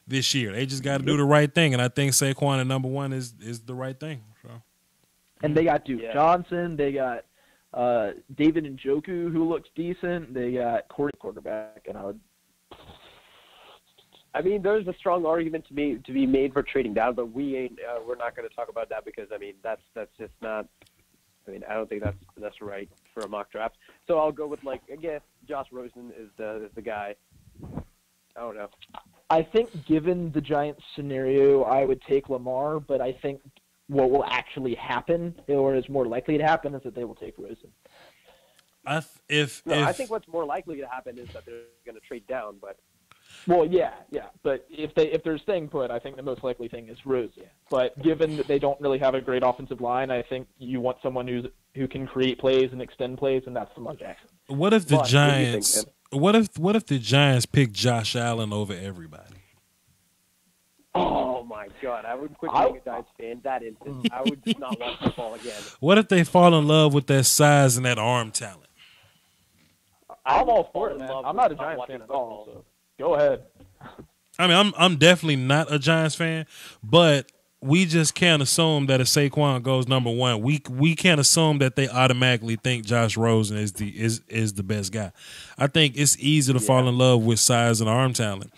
this year. They just got to do the right thing, and I think Saquon at number one is the right thing. So. And they got Duke Johnson. They got David Njoku, who looks decent. They got Corey quarterback, and I mean, there's a strong argument to be made for trading down, but we're not going to talk about that because I mean that's just not. I mean, I don't think that's right for a mock draft. So I'll go with again, Josh Rosen is the guy. I don't know. I think given the Giants scenario, I would take Lamar, but I think what will actually happen, or is more likely to happen, is that they will take Rosen. I think what's more likely to happen is that they're going to trade down, but. Well, yeah, but if they're staying put, I think the most likely thing is Rosen. But given that they don't really have a great offensive line, I think you want someone who can create plays and extend plays, and that's Lamar Jackson. What if the Giants? What if the Giants pick Josh Allen over everybody? Oh my God! I would quit being a Giants fan that instant. I would just not watch football again. What if they fall in love with that size and that arm talent? I'm all for it, man. I'm not a Giants fan at all. So. Go ahead. I mean, I'm definitely not a Giants fan, but we just can't assume that if Saquon goes number one, we can't assume that they automatically think Josh Rosen is the best guy. I think it's easy to fall in love with size and arm talent.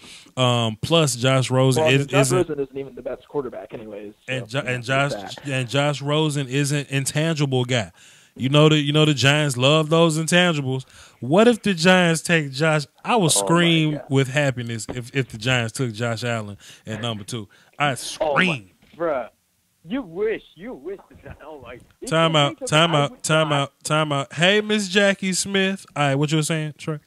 Plus, Josh Rosen isn't even the best quarterback, anyways. So, and Josh Rosen isn't intangible guy. You know the Giants love those intangibles. What if the Giants take Josh? I would scream with happiness if the Giants took Josh Allen at number 2. I'd scream. Bruh, you wish. Oh my. Time out. Hey, Miss Jackie Smith. All right, what you were saying, Trey?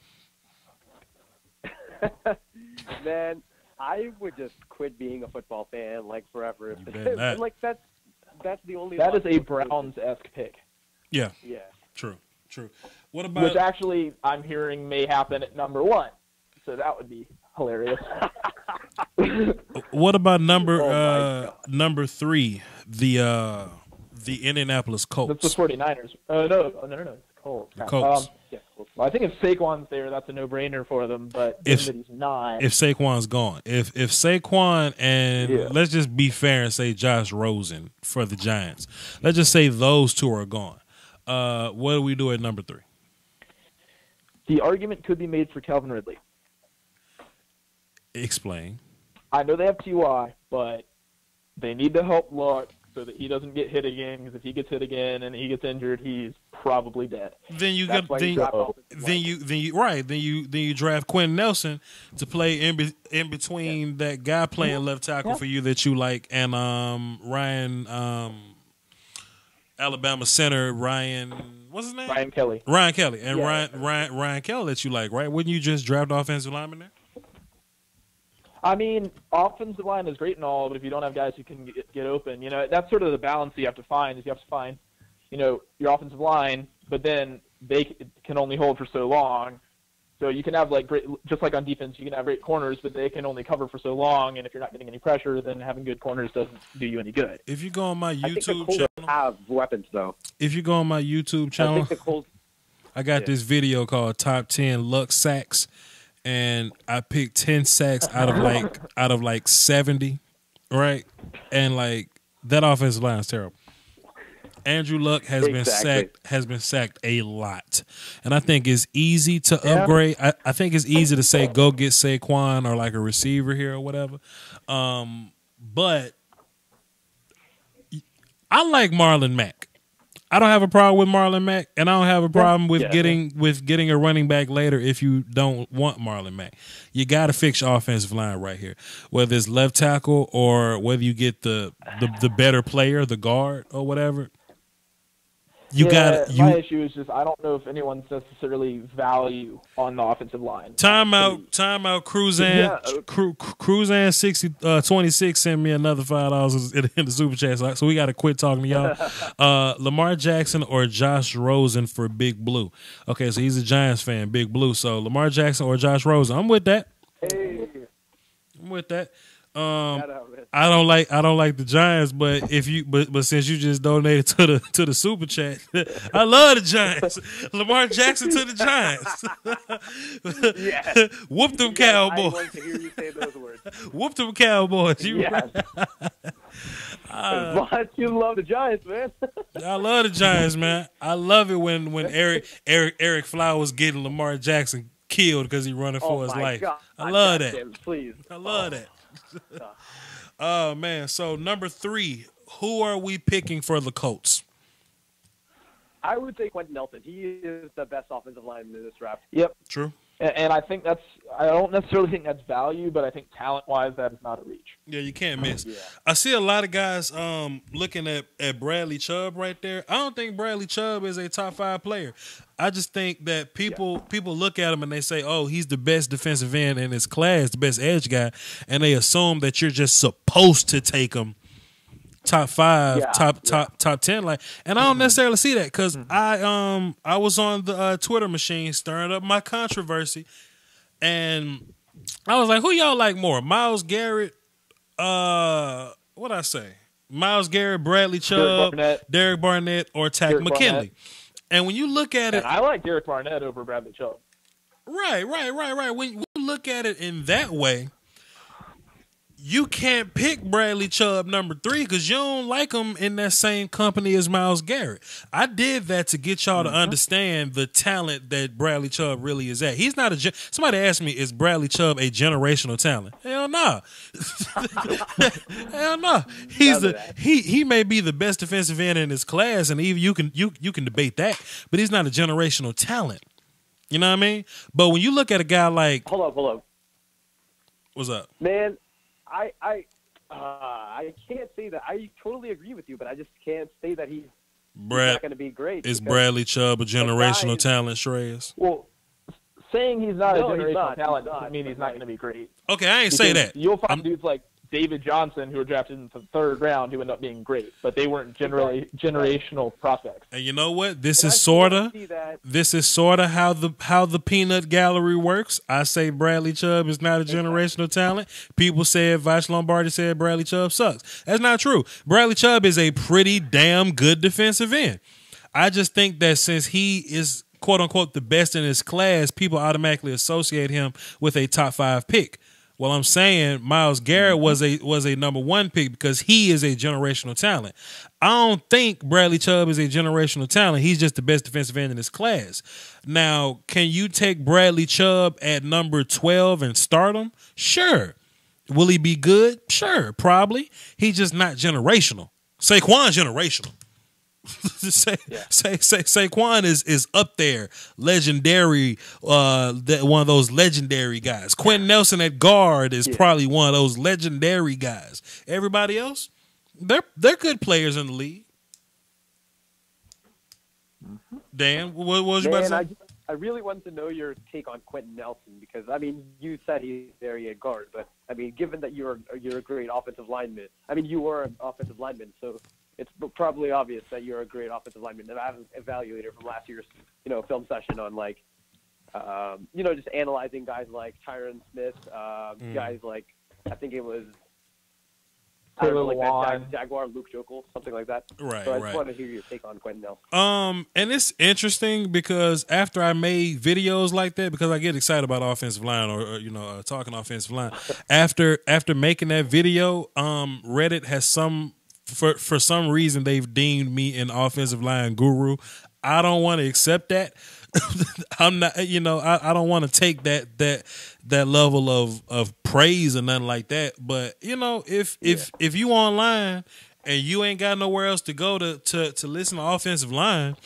Man, I would just quit being a football fan forever. That's the only. That is a Browns-esque pick. Yeah. Yeah. True. What about? Which actually I'm hearing may happen at number 1, so that would be hilarious. What about number 3? The Indianapolis Colts. That's the 49ers. No. It's Colts. The Colts. Well, I think if Saquon's there, that's a no-brainer for them. But if he's not, if Saquon's gone, if Saquon and let's just be fair and say Josh Rosen for the Giants, let's just say those two are gone. What do we do at number 3? The argument could be made for Calvin Ridley. Explain. I know they have T.Y., but they need to help Luck so that he doesn't get hit again. Because if he gets hit again and he gets injured, he's probably dead. Then you draft Quentin Nelson to play in between that guy playing left tackle for you that you like and Ryan Alabama center Ryan. What's his name? Ryan Kelly. Ryan Kelly and Ryan Kelly that you like, right? Wouldn't you just draft offensive lineman there? I mean, offensive line is great and all, but if you don't have guys who can get open, that's sort of the balance you have to find. Is you have to find, your offensive line, but then they can only hold for so long. So you can have great, just like on defense, you can have great corners, but they can only cover for so long. And if you're not getting any pressure, then having good corners doesn't do you any good. If you go on my YouTube channel, channel, have weapons though. If you go on my YouTube channel, I got this video called Top 10 Luck Sacks. And I picked 10 sacks out of 70, right? And that offensive line is terrible. Andrew Luck has been sacked a lot. And I think it's easy to upgrade. I think it's easy to say go get Saquon or a receiver here or whatever. But I like Marlon Mack. I don't have a problem with Marlon Mack, and I don't have a problem with getting a running back later if you don't want Marlon Mack. You got to fix your offensive line right here, whether it's left tackle or whether you get the better player, the guard or whatever. My issue is just I don't know if anyone's necessarily value on the offensive line. Timeout. Cruzan 26 sent me another $5 in the super chat, so we got to quit talking to y'all. Lamar Jackson or Josh Rosen for Big Blue. Okay, so he's a Giants fan, Big Blue. So Lamar Jackson or Josh Rosen. I'm with that. Hey. I'm with that. I don't like the Giants, but but since you just donated to the super chat, I love the Giants. Lamar Jackson to the Giants. Yeah. Whoop them Cowboys. I want to hear you say those words. Whoop them Cowboys. Yes. But you love the Giants, man. I love the Giants, man. I love it when Eric Flowers getting Lamar Jackson killed because he running for his life. God. I love that. Him, please. I love that. Oh man. So number 3, who are we picking for the Colts? I would say Quentin Nelson. He is the best offensive lineman in this draft. Yep. True. And I think I don't necessarily think that's value, but I think talent-wise, that is not a reach. Yeah, you can't miss. Yeah. I see a lot of guys looking at Bradley Chubb right there. I don't think Bradley Chubb is a top 5 player. I just think that people look at him and they say, oh, he's the best defensive end in his class, the best edge guy, and they assume that you're just supposed to take him top 5, top 10, like, and I don't necessarily see that because I was on the Twitter machine stirring up my controversy, and I was like, who y'all like more, Myles Garrett, what I say, Myles Garrett, Bradley Chubb, Derek Barnett, or Takk McKinley? Barnett. And when you look at it, I like Derek Barnett over Bradley Chubb. Right. When you look at it in that way, you can't pick Bradley Chubb number 3 because you don't like him in that same company as Myles Garrett. I did that to get y'all to understand the talent that Bradley Chubb really is at. He's not somebody asked me, is Bradley Chubb a generational talent? Hell no. Hell no. He may be the best defensive end in his class, and even you can debate that, but he's not a generational talent. You know what I mean? But when you look at a guy like, hold up. What's up, man? I can't say that. I totally agree with you, but I just can't say that he's not going to be great. Is Bradley Chubb a generational talent, Shreyas? Well, saying he's not a generational talent doesn't mean he's not going to be great. Okay, I ain't say that. You'll find dudes like David Johnson who were drafted in the 3rd round who ended up being great, but they weren't generally generational prospects. And you know what? This is sorta how the peanut gallery works. I say Bradley Chubb is not a generational talent. People said Vash Lombardi said Bradley Chubb sucks. That's not true. Bradley Chubb is a pretty damn good defensive end. I just think that since he is quote unquote the best in his class, people automatically associate him with a top 5 pick. Well, I'm saying Myles Garrett was a number 1 pick because he is a generational talent. I don't think Bradley Chubb is a generational talent. He's just the best defensive end in his class. Now, can you take Bradley Chubb at number 12 and start him? Sure. Will he be good? Sure, probably. He's just not generational. Saquon's generational. Saquon is up there, legendary. One of those legendary guys. Quentin Nelson at guard is probably one of those legendary guys. Everybody else, they're good players in the league. Dan, what was you about to say? I really wanted to know your take on Quentin Nelson because I mean you said he's very at guard, but I mean given that you're a great offensive lineman, I mean you were an offensive lineman, so it's probably obvious that you're a great offensive lineman. And I have an evaluator from last year's, film session on just analyzing guys like Tyron Smith, guys like I think it was that Jaguar, Luke Jokel, something like that. Right. So I just want to hear your take on Quentin Nelson. And it's interesting because after I made videos like that, because I get excited about offensive line or talking offensive line. After making that video, Reddit has for some reason they've deemed me an offensive line guru. I don't want to accept that. I'm not, I don't want to take that level of praise or nothing like that. But if you online and you ain't got nowhere else to go to listen to offensive line,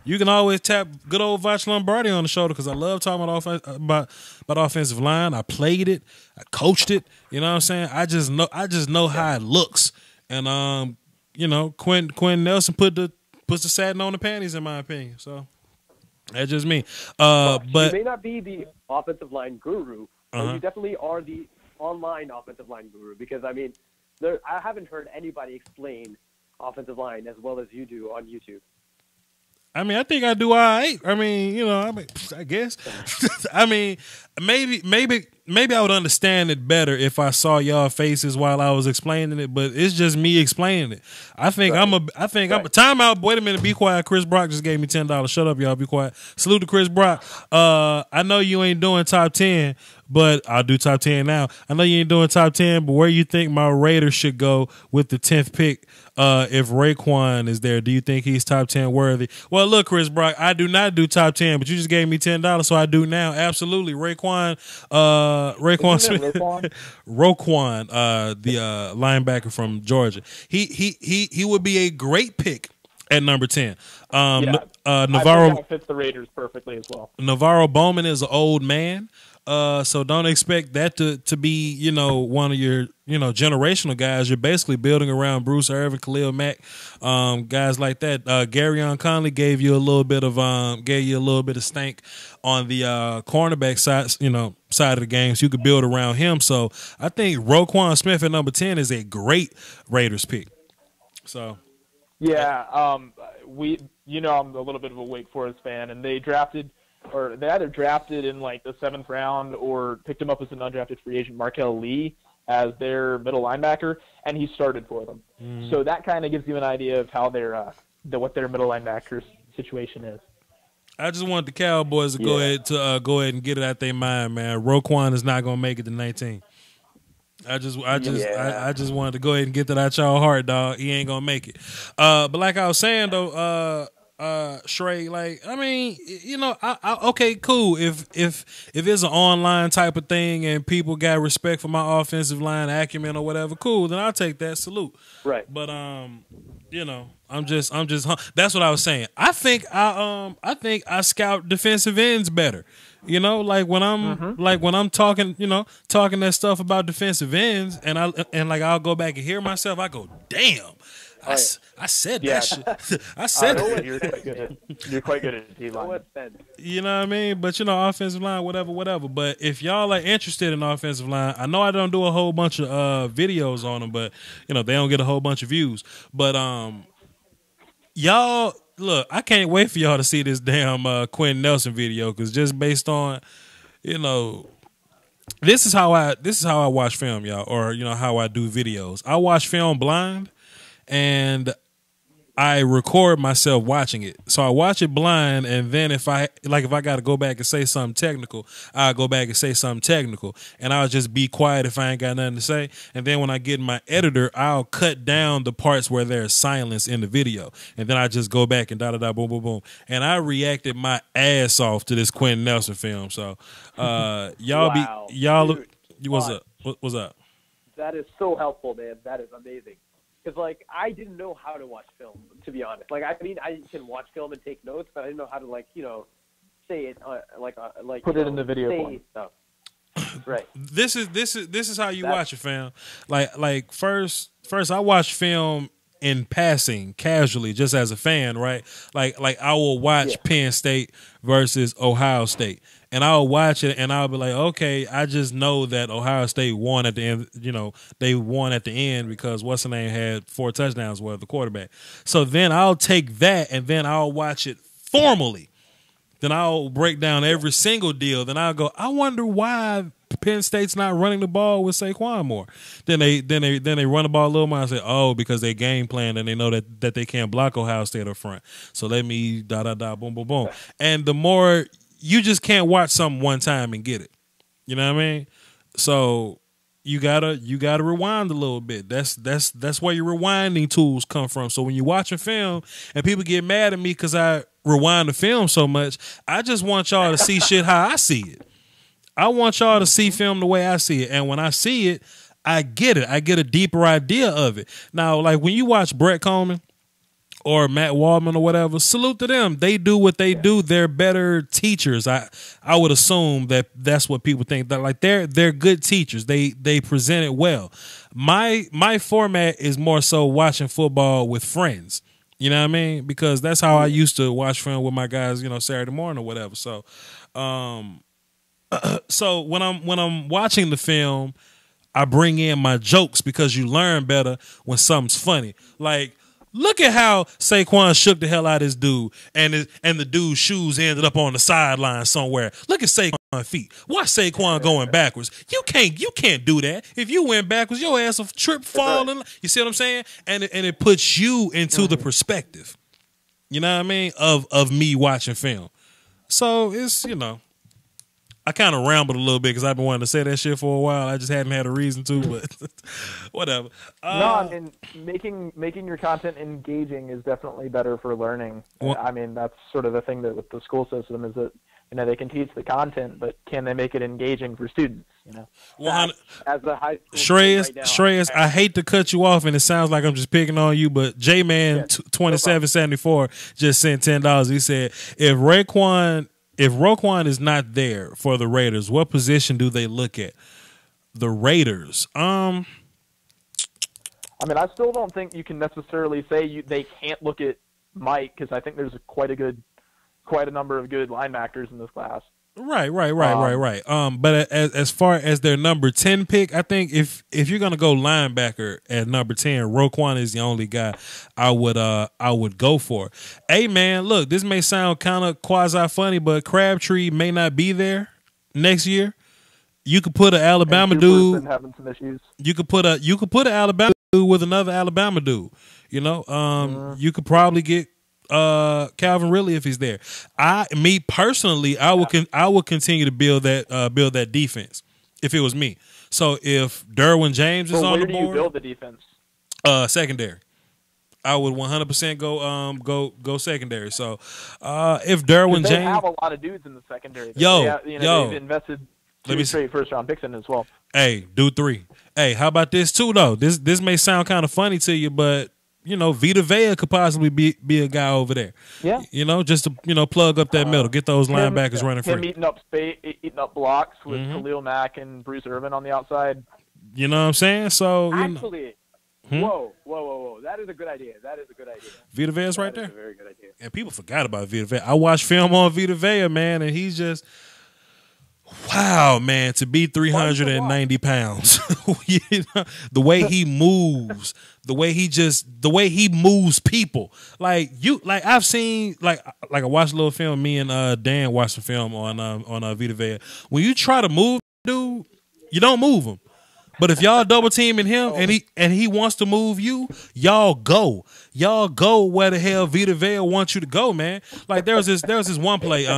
you can always tap good old Vash Lombardi on the shoulder because I love talking about offensive line. I played it, I coached it. You know what I'm saying? I just know how it looks. And Quentin Nelson puts the satin on the panties in my opinion. So that's just me. But you may not be the offensive line guru, but you definitely are the online offensive line guru because I mean, I haven't heard anybody explain offensive line as well as you do on YouTube. I mean, I think I do all right. I mean, I guess. I mean, maybe maybe I would understand it better if I saw y'all faces while I was explaining it, but it's just me explaining it. I think I'm a timeout. Wait a minute, be quiet. Chris Brock just gave me $10. Shut up, y'all. Be quiet. Salute to Chris Brock. I know you ain't doing top 10, but I'll do top 10 now. I know you ain't doing top 10, but where you think my Raiders should go with the 10th pick if Raekwon is there? Do you think he's top 10 worthy? Well, look, Chris Brock, I do not do top 10, but you just gave me $10, so I do now. Absolutely. Raekwon Smith. Roquan, the linebacker from Georgia. He would be a great pick at number 10. Navarro fits the Raiders perfectly as well. Navarro Bowman is an old man. So don't expect that to be, you know, one of your, you know, generational guys. You're basically building around Bruce Irvin, Khalil Mack, guys like that. Garyon Conley gave you a little bit of stank on the cornerback side of the game. So you could build around him. So I think Roquan Smith at number 10 is a great Raiders pick. So yeah, I'm a little bit of a Wake Forest fan, and they either drafted in like the 7th round or picked him up as an undrafted free agent, Markel Lee, as their middle linebacker, and he started for them. So that kind of gives you an idea of how what their middle linebacker situation is. I just want the Cowboys to go ahead and get it out their mind, man. Roquan is not gonna make it to 19. I just wanted to go ahead and get that out y'all heart, dog. He ain't gonna make it. But like I was saying though, Shrey, like, I mean, you know, okay, cool. If it's an online type of thing and people got respect for my offensive line acumen or whatever, cool, then I'll take that. Salute. Right. But you know, I'm just that's what I was saying. I think I scout defensive ends better. You know, like when I'm talking, you know, talking that stuff about defensive ends, and I'll go back and hear myself. I go, damn. I said that shit. I said that. You're quite good at D-line. You know what I mean? But, you know, offensive line, whatever. But if y'all are interested in offensive line, I know I don't do a whole bunch of videos on them, but, you know, they don't get a whole bunch of views. But y'all, look, I can't wait for y'all to see this damn Quentin Nelson video, because just based on, you know, this is how I watch film, y'all, or, you know, how I do videos. I watch film blind. And I record myself watching it. So I watch it blind, and then if I got to go back and say something technical, I'll go back and say something technical. And I'll just be quiet if I ain't got nothing to say. And then when I get my editor, I'll cut down the parts where there's silence in the video. And then I just go back and boom, boom, boom. And I reacted my ass off to this Quentin Nelson film. So what's up? What's up? That is so helpful, man. That is amazing. Because, like, I didn't know how to watch film, to be honest. Like, I mean, I can watch film and take notes, but I didn't know how to, like, you know, say it, like put it in the video form. Stuff. Right. This is how you watch it, fam. Like first I watch film in passing, casually, just as a fan, right? Like I will watch Penn State versus Ohio State. And I'll watch it, and I'll be like, okay, I just know that Ohio State won at the end. You know, they won at the end because what's the name had 4 touchdowns, the quarterback. So then I'll take that, and then I'll watch it formally. Then I'll break down every single deal. Then I'll go, I wonder why Penn State's not running the ball with Saquon more. Then they run the ball a little more. I say, oh, because they game plan and they know that they can't block Ohio State up front. So let me boom, boom, boom. And the more. You just can't watch something one time and get it. You know what I mean? So you gotta rewind a little bit. That's where your rewinding tools come from. So when you're watching film and people get mad at me because I rewind the film so much, I just want y'all to see shit how I see it. I want y'all to see film the way I see it. And when I see it, I get it. I get a deeper idea of it. Now, like when you watch Brett Coleman or Matt Waldman or whatever, salute to them. They do what they do. They're better teachers. I would assume that's what people think. That like they're good teachers. They present it well. My format is more so watching football with friends. You know what I mean? Because that's how I used to watch film with my guys, you know, Saturday morning or whatever. So so when I'm watching the film, I bring in my jokes because you learn better when something's funny. Like, look at how Saquon shook the hell out of this dude, and the dude's shoes ended up on the sideline somewhere. Look at Saquon. feet. Watch Saquon going backwards. You can't do that. If you went backwards, your ass will trip, fall, and you see what I'm saying? And it puts you into the perspective. You know what I mean? Of me watching film. So it's, I kind of rambled a little bit because I've been wanting to say that shit for a while. I just hadn't had a reason to, but whatever. No, I mean, making your content engaging is definitely better for learning. Well, I mean, that's sort of the thing that with the school system is that, they can teach the content, but can they make it engaging for students? As a high school Shreyas, I hate to cut you off, and it sounds like I'm just picking on you, but J-Man 2774 just sent $10. He said, if Roquan is not there for the Raiders, what position do they look at? The Raiders. I mean, I still don't think you can necessarily say they can't look at Mike, because I think there's quite a number of good linebackers in this class. Right. But as far as their number 10 pick, I think if you're gonna go linebacker at number 10, Roquan is the only guy I would go for. Hey man, look, this may sound kind of quasi funny, but Crabtree may not be there next year. You could put an Alabama dude. Having some issues. You could put an Alabama dude with another Alabama dude. You could probably get Calvin Ridley if he's there. Me personally, I would continue to build that defense if it was me. So if Derwin James is on the board, where do you build the defense? Secondary. I would 100% go secondary. So if Derwin James, they have a lot of dudes in the secondary. They've invested 2 straight first-round picks in as well. Hey, do 3. Hey, how about this too though? This may sound kind of funny to you, but Vita Vea could possibly be a guy over there. Yeah. Just to plug up that middle, get those linebackers running free. Him eating up blocks with Khalil Mack and Bruce Irvin on the outside. You know what I'm saying? So actually, whoa! That is a good idea. Vita Vea's right there. That is a very good idea. And people forgot about Vita Vea. I watched film on Vita Vea, man, and he's just. Wow, man, to be 390 pounds. The way he moves, the way he moves people. I've seen I watched a little film, me and Dan watched a film on Vita Vea. When you try to move dude, you don't move him. But if y'all double teaming him and he wants to move you, y'all go where the hell Vita Vea wants you to go, man. Like there was this one play,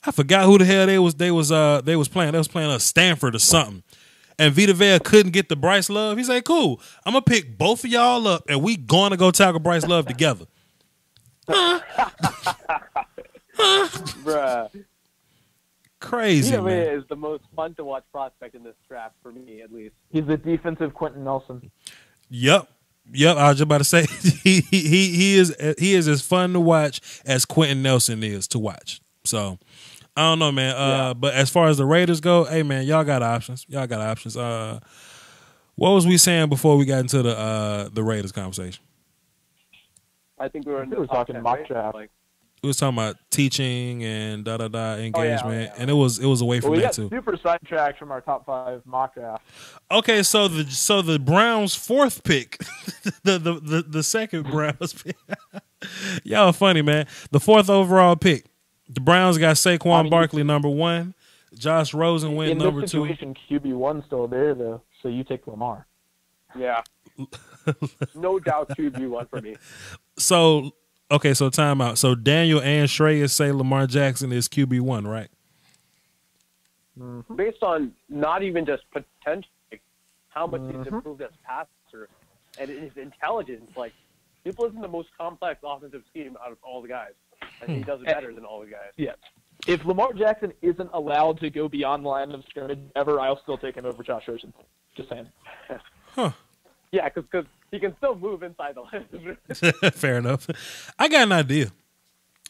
I forgot who the hell they was playing. They was playing Stanford or something. And Vita Vea couldn't get to Bryce Love. He said, cool, I'm going to pick both of y'all up and we going to go tackle Bryce Love together. Bruh. Crazy, Vita man. Vea is the most fun to watch prospect in this draft, for me at least. He's the defensive Quentin Nelson. Yep. I was just about to say he is as fun to watch as Quentin Nelson is to watch. So I don't know, man. But as far as the Raiders go, hey man, y'all got options. What was we saying before we got into the Raiders conversation? I think we were talking mock draft. We was talking about teaching and engagement, and it was away from that too. We got super sidetracked from our top 5 mock draft. Okay, so the Browns' 4th pick, the second Browns pick. Y'all funny, man. The 4th overall pick. The Browns got Saquon Barkley number 1. Josh Rosen went number 2. In this situation, QB1 still there though, so you take Lamar. Yeah. No doubt QB1 for me. So time out. So Daniel and Shreyas say Lamar Jackson is QB1, right? Mm-hmm. Based on not even just potential, how much he's improved as a passer and his intelligence. Like, people isn't the most complex offensive scheme out of all the guys. And he does it better than all the guys. Yeah. If Lamar Jackson isn't allowed to go beyond the line of scrimmage ever, I'll still take him over Josh Rosen. Just saying. Huh. Yeah, because he can still move inside the line. Fair enough. I got an idea.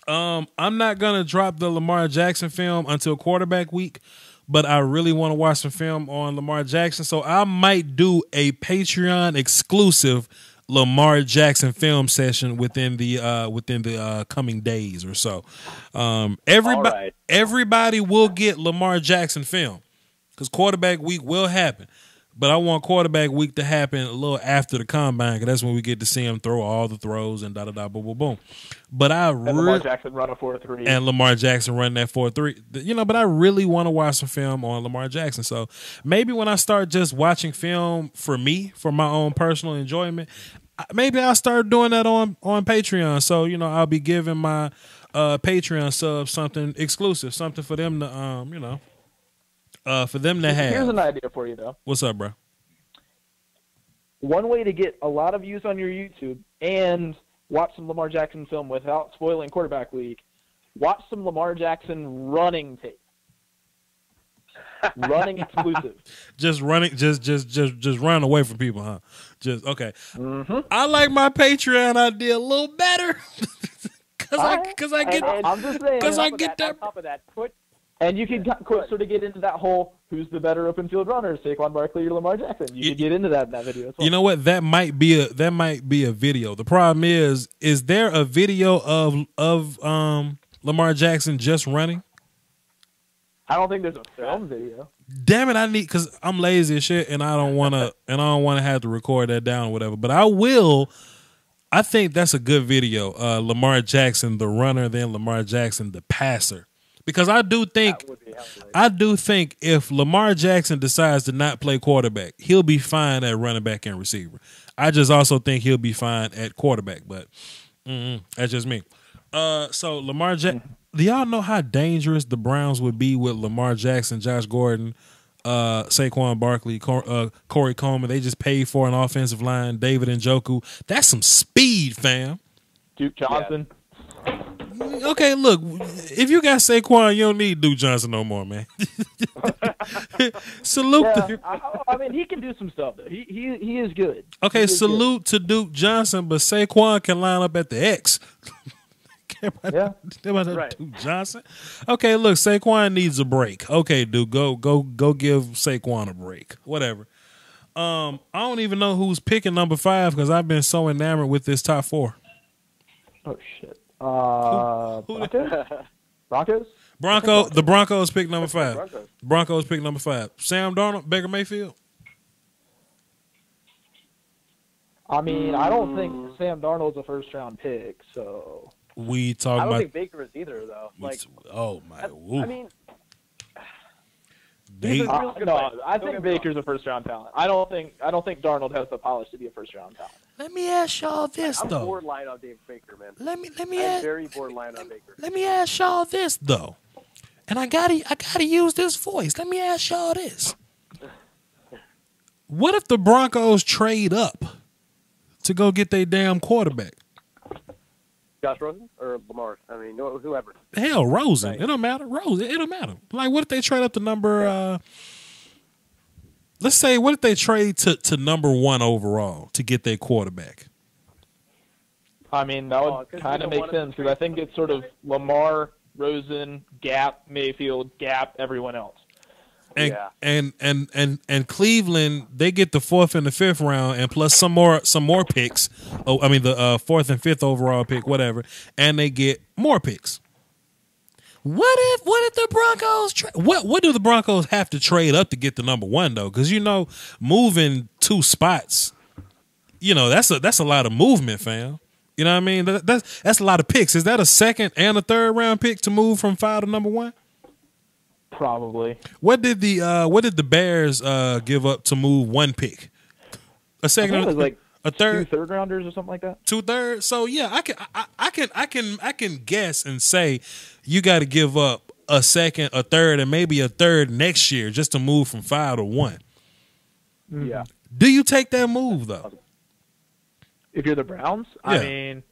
I'm not going to drop the Lamar Jackson film until quarterback week, but I really want to watch some film on Lamar Jackson, so I might do a Patreon exclusive Lamar Jackson film session within the coming days or so. Everybody will get Lamar Jackson film because quarterback week will happen. But I want quarterback week to happen a little after the combine, because that's when we get to see him throw all the throws and boom, boom, boom. But and Lamar Jackson run a 4.3. And Lamar Jackson run that 4.3. You know, but I really want to watch some film on Lamar Jackson. So maybe when I start just watching film for me, for my own personal enjoyment, maybe I'll start doing that on Patreon. So, you know, I'll be giving my Patreon subs something exclusive, something for them to, you know, for them to have. Here's an idea for you, though. What's up, bro? One way to get a lot of views on your YouTube and watch some Lamar Jackson film without spoiling quarterback week, watch some Lamar Jackson running tape. Running exclusive. Just running, just running away from people, huh? Just okay. Mm-hmm. I like my Patreon idea a little better because I get that. On top of that, and you can sort of get into that whole who's the better open field runner, Saquon Barkley or Lamar Jackson. You can get into that in that video as well. You know what? That might be a video. The problem is there a video of Lamar Jackson just running? I don't think there's a film video. Damn it, because I'm lazy as shit and I don't wanna have to record that down or whatever. But I will. I think that's a good video. Lamar Jackson the runner, then Lamar Jackson the passer. Because I do think if Lamar Jackson decides to not play quarterback, he'll be fine at running back and receiver. I just also think he'll be fine at quarterback, but that's just me. So Lamar Jackson, do y'all know how dangerous the Browns would be with Lamar Jackson, Josh Gordon, Saquon Barkley, Corey Coleman? They just paid for an offensive line, David Njoku. That's some speed, fam. Duke Johnson. Yeah. Okay, look, if you got Saquon, you don't need Duke Johnson no more, man. Salute. Yeah, I mean, he can do some stuff, though. He is good. Okay, salute to Duke Johnson, but Saquon can line up at the X. Yeah. Right. Duke Johnson. Okay, look, Saquon needs a break. Okay, dude, go give Saquon a break. Whatever. I don't even know who's picking number 5 because I've been so enamored with this top 4. Oh shit. Broncos? The Broncos pick number 5. Broncos pick number 5. Sam Darnold, Baker Mayfield. I mean, I don't think Sam Darnold's a first round pick, so we talk I don't about. think Baker is either, though. Oh my! I mean, I think Baker's a first round talent. I don't think Darnold has the polish to be a first round talent. Let me ask y'all this though. I'm borderline on Dave Baker, man. I'm very borderline on Baker. Let me ask y'all this though, and I gotta use this voice. Let me ask y'all this: what if the Broncos trade up to go get their damn quarterback? Josh Rosen or Lamar? I mean, whoever. Hell, Rosen. Right. It don't matter. Rosen. It don't matter. Like, what if they trade up to number? Let's say, what if they trade to number 1 overall to get their quarterback? I mean, that would kind of make sense because I think it's sort of Lamar, Rosen, Gap, Mayfield, Gap, everyone else. And Cleveland, they get the 4th and the 5th round, and plus some more picks. Oh, I mean the 4th and 5th overall pick, whatever, and they get more picks. What if the Broncos what do the Broncos have to trade up to get the number 1 though? Because moving 2 spots, that's a lot of movement, fam. You know what I mean? That's a lot of picks. Is that a 2nd and a 3rd round pick to move from 5 to number 1? Probably. What did the Bears give up to move 1 pick? A 2nd, it was like a 3rd, 2 3rd rounders or something like that. 2 3rds. So yeah, I can guess and say you got to give up a 2nd, a 3rd, and maybe a 3rd next year just to move from 5 to 1. Yeah. Do you take that move though? If you're the Browns, yeah. I mean,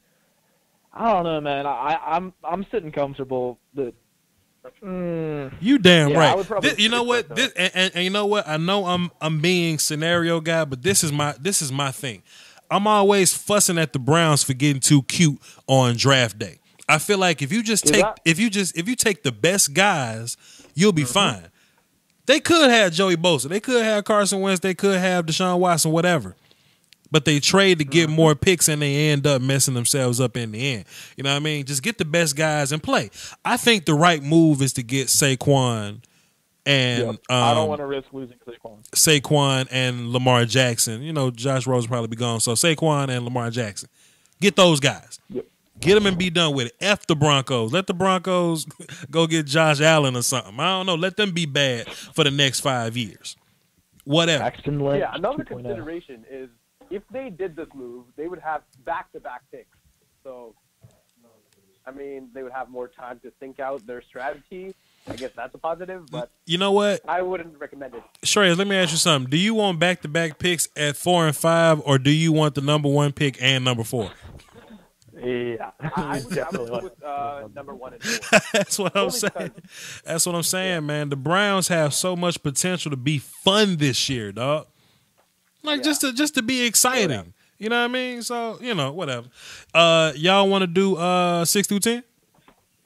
I don't know, man. I'm sitting comfortable that. You damn right. I would probably you know what? And you know what? I know I'm being scenario guy, but this is my thing. I'm always fussing at the Browns for getting too cute on draft day. I feel like if you take the best guys, you'll be fine. They could have Joey Bosa, they could have Carson Wentz, they could have Deshaun Watson, whatever. But they trade to get more picks and they end up messing themselves up in the end. You know what I mean? Just get the best guys and play. I think the right move is to get Saquon And I don't want to risk losing Saquon. Saquon and Lamar Jackson. You know, Josh Rose will probably be gone. So Saquon and Lamar Jackson. Get those guys. Yep. Get them and be done with it. F the Broncos. Let the Broncos go get Josh Allen or something. I don't know. Let them be bad for the next 5 years. Whatever. Paxton Lynch. Yeah, another 2.0. consideration is if they did this move, they would have back-to-back picks. So, I mean, they would have more time to think out their strategy. I guess that's a positive, but You know what? I wouldn't recommend it. Shreyas, let me ask you something. Do you want back-to-back picks at 4 and 5, or do you want the number 1 pick and number 4? Yeah. I would go with number 1 and 4. That's what I'm Only saying. because- That's what I'm saying, man. The Browns have so much potential to be fun this year, dog. Like just to be exciting. Yeah. You know what I mean? So, you know, whatever. Y'all want to do 6 through 10?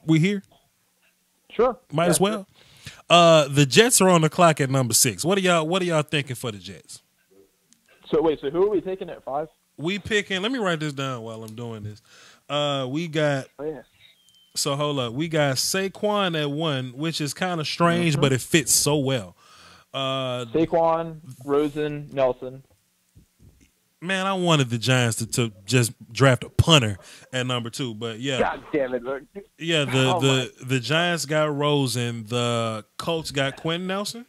We here? Sure. Might as well. The Jets are on the clock at number 6. What are y'all thinking for the Jets? So wait, so who are we taking at 5? We picking, let me write this down while I'm doing this. We got Oh yeah. So hold up. We got Saquon at 1, which is kind of strange, but it fits so well. Saquon, Rosen, Nelson. Man, I wanted the Giants to just draft a punter at number 2, but yeah, God damn it. Look. yeah. The Giants got Rosen. The Colts got Quentin Nelson.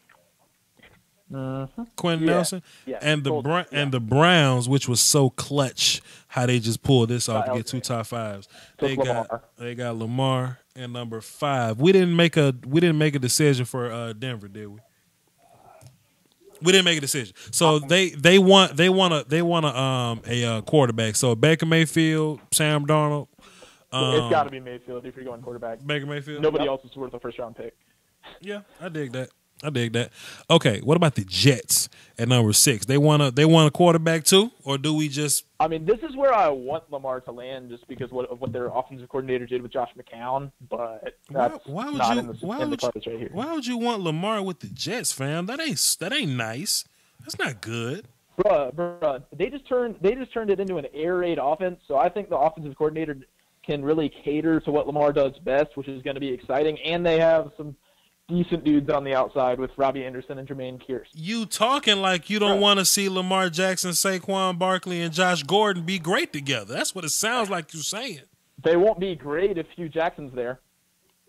Quentin Yeah. Nelson, Yeah. and the Colts, and the Browns, which was so clutch, how they just pulled this off to get 2 top 5s. They got Lamar at number 5. We didn't make a decision for Denver, did we? We didn't make a decision. So they want a quarterback. So Baker Mayfield, Sam Darnold. It's got to be Mayfield if you're going quarterback. Baker Mayfield. Nobody else is worth a first-round pick. Yeah, I dig that. Okay, what about the Jets at number 6? They want a quarterback too, or do we just? I mean, this is where I want Lamar to land, just because of what their offensive coordinator did with Josh McCown. But that's not in the cards right here. Why would you want Lamar with the Jets, fam? That ain't nice. That's not good. Bruh, they just turned it into an air raid offense. So I think the offensive coordinator can really cater to what Lamar does best, which is going to be exciting. And they have some decent dudes on the outside with Robbie Anderson and Jermaine Kearse. You talking like you don't want to see Lamar Jackson, Saquon Barkley, and Josh Gordon be great together. That's what it sounds like you're saying. They won't be great if Hugh Jackson's there.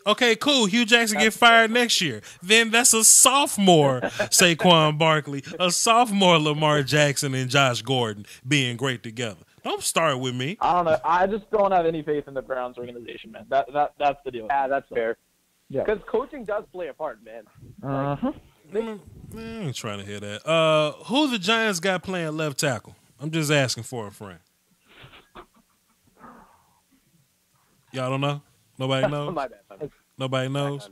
Okay, cool. Hugh Jackson get fired next year. Then that's a sophomore Saquon Barkley, a sophomore Lamar Jackson, and Josh Gordon being great together. Don't start with me. I don't know. I just don't have any faith in the Browns organization, man. That's the deal. Yeah, that's fair. Yeah. Because coaching does play a part, man. Uh-huh. I ain't trying to hear that. Who the Giants got playing left tackle? I'm just asking for a friend. Y'all don't know? Nobody knows? My bad. Nobody knows?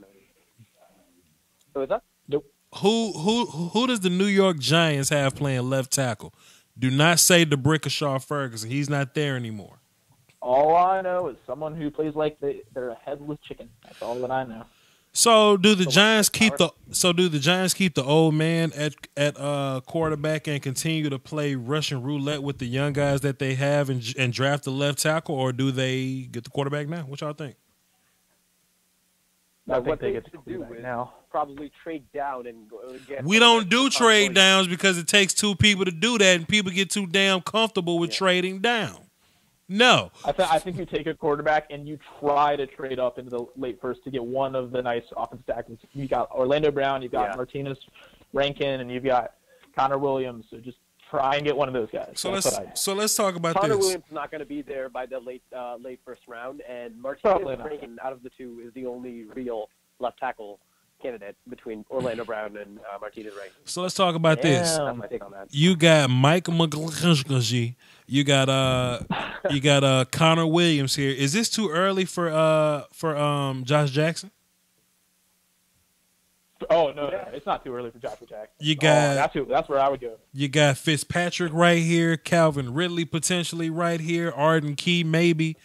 Who is that? Nope. Who does the New York Giants have playing left tackle? Do not say DeBrickashaw Ferguson. He's not there anymore. All I know is someone who plays like they're a headless chicken. That's all that I know. So do the Giants keep the old man at quarterback and continue to play Russian roulette with the young guys that they have and draft the left tackle, or do they get the quarterback now? What y'all think? I think what they they get the should do quarterback is now. probably trade down and get. We don't do trade downs because it takes 2 people to do that, and people get too damn comfortable with trading down. No. I think you take a quarterback and you try to trade up into the late first to get one of the nice offensive tackles. You got Orlando Brown, you've got Martinez Rankin, and you've got Connor Williams. So just try and get one of those guys. So let's talk about Connor this. Williams is not going to be there by the late first round, and Martinez Rankin out of the two is the only real left tackle candidate between Orlando Brown and Martinez Rankin. So let's talk about this. That's my take on that. You got Mike McGlinchey. You got Connor Williams here. Is this too early for Josh Jackson? Oh no, it's not too early for Joshua Jackson. You got that's where I would go. You got Fitzpatrick right here, Calvin Ridley potentially right here, Arden Key maybe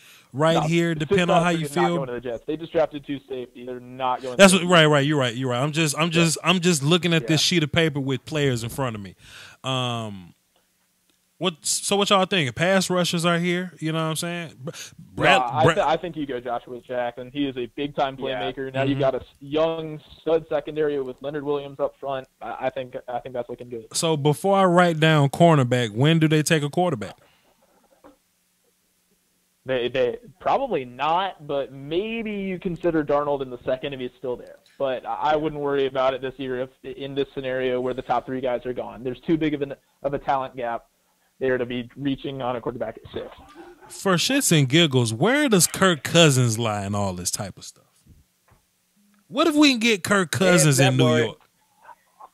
here, depending on how you feel. Not going to the Jets. They just drafted 2 safety. They're not going. That's what, right. You're right. I'm just looking at this sheet of paper with players in front of me. What y'all think? Pass rushers are here. You know what I'm saying? I think you go Joshua Jackson. He is a big-time playmaker. Now you've got a young stud secondary with Leonard Williams up front. I think that's looking good. So before I write down cornerback, when do they take a quarterback? They probably not, but maybe you consider Darnold in the second if he's still there. But I wouldn't worry about it this year if in this scenario where the top 3 guys are gone. There's too big of a talent gap there to be reaching on a quarterback at 6. For shits and giggles, where does Kirk Cousins lie in all this type of stuff? What if we can get Kirk Cousins in New York?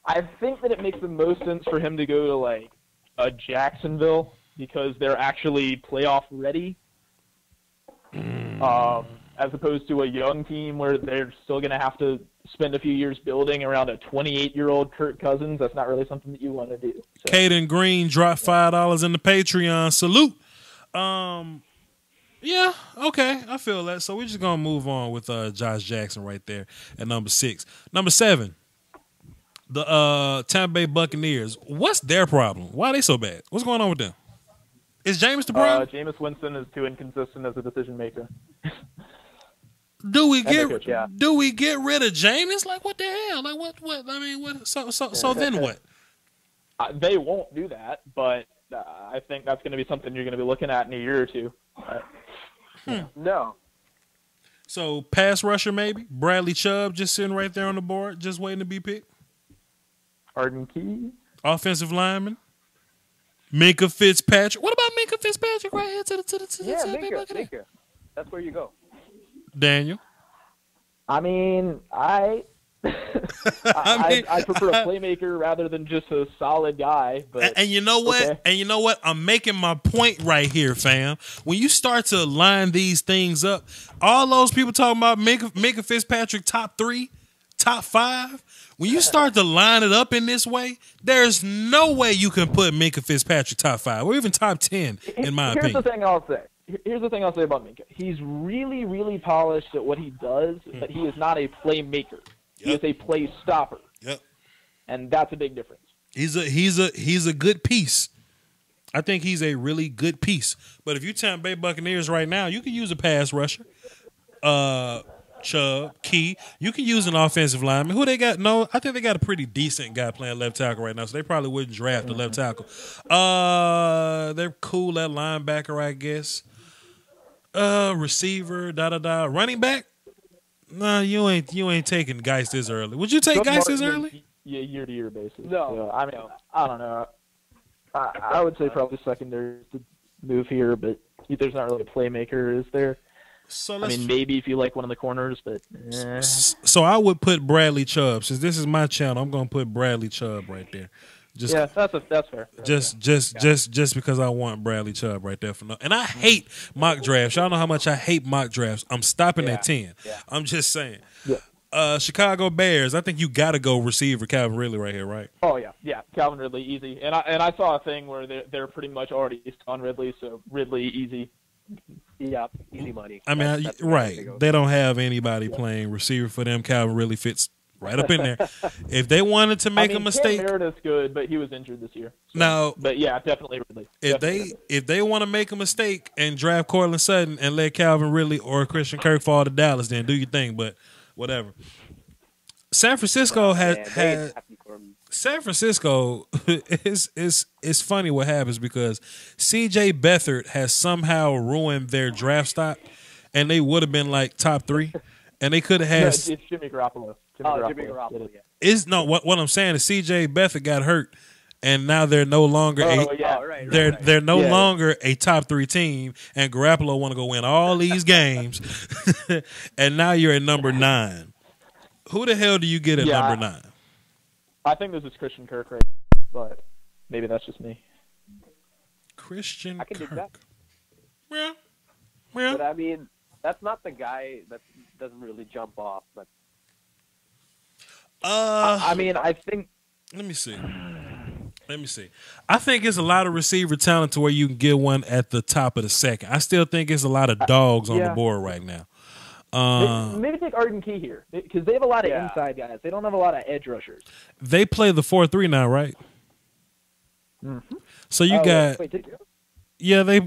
I think that it makes the most sense for him to go to like a Jacksonville because they're actually playoff ready. As opposed to a young team where they're still going to have to spend a few years building around a 28-year-old Kirk Cousins. That's not really something that you want to do. So. Caden Green dropped $5 in the Patreon. Salute. Yeah, okay, I feel that. So we're just going to move on with Josh Jackson right there at number 6. Number 7, the Tampa Bay Buccaneers. What's their problem? Why are they so bad? What's going on with them? Is Jameis the problem? Jameis Winston is too inconsistent as a decision maker. Do we get rid of Jameis? Like what the hell? Like what? I mean, what? So then what? They won't do that, but I think that's going to be something you're going to be looking at in a year or two. No. So pass rusher maybe Bradley Chubb just sitting right there on the board, just waiting to be picked. Arden Key. Offensive lineman. Minkah Fitzpatrick. What about Minkah Fitzpatrick right here to the Minka. That's where you go. Daniel. I mean, I prefer a playmaker rather than just a solid guy. But and you know what? Okay. And you know what? I'm making my point right here, fam. When you start to line these things up, all those people talking about Minkah Fitzpatrick top 3, top 5. When you start to line it up in this way, there's no way you can put Minkah Fitzpatrick top 5 or even top 10, in my opinion. Here's the thing I'll say about Minkah. He's really, really polished at what he does, but he is not a playmaker. He is a play stopper. Yep. And that's a big difference. He's a good piece. I think he's a really good piece. But if you Tampa Bay Buccaneers right now, you can use a pass rusher. Chubb, Key. You can use an offensive lineman. Who they got? No, I think they got a pretty decent guy playing left tackle right now, so they probably wouldn't draft the left tackle. They're cool at linebacker, I guess. Receiver, running back. Nah, you ain't taking Geis this early. Would you take Geis this early? Yeah, year-to-year basis. No. So, I mean, I don't know. I would say probably secondary to move here, but there's not really a playmaker, is there? So maybe if you like one of the corners, but So I would put Bradley Chubb. Since this is my channel, I'm going to put Bradley Chubb right there. That's fair. Just because I want Bradley Chubb right there for no. And I hate mock drafts. Y'all know how much I hate mock drafts. I'm stopping at 10. Yeah. I'm just saying. Yeah. Chicago Bears. I think you got to go receiver Calvin Ridley right here, right? Oh yeah, Calvin Ridley easy. And I saw a thing where they're pretty much already on Ridley, so Ridley easy. Yeah, easy money. I mean, right. They don't have anybody playing receiver for them. Calvin really fits right up in there. If they wanted to make a mistake, Cam Meredith's good, but he was injured this year. So. Now, but yeah, definitely Ridley. If they want to make a mistake and draft Cortland Sutton and let Calvin Ridley or Christian Kirk fall to Dallas, then do your thing. But whatever. San Francisco San Francisco it's funny what happens because CJ Beathard has somehow ruined their draft stock, and they would have been like top 3, and they could have had. It's Jimmy Garoppolo. Jimmy Garoppolo. What I'm saying is CJ Beathard got hurt, and now they're no longer they're no longer a top 3 team, and Garoppolo want to go win all these games, and now you're at number 9. Who the hell do you get at number 9? I think this is Christian Kirk, right? But maybe that's just me. Christian I can Kirk. do that. Yeah. But I mean, that's not the guy that doesn't really jump off. But I mean, I think. Let me see. I think it's a lot of receiver talent to where you can get one at the top of the second. I still think it's a lot of dogs on the board right now. Maybe take Arden Key here because they have a lot of inside guys. They don't have a lot of edge rushers. They play the 4-3 now, right? Mm-hmm. So you got Wait, did you? they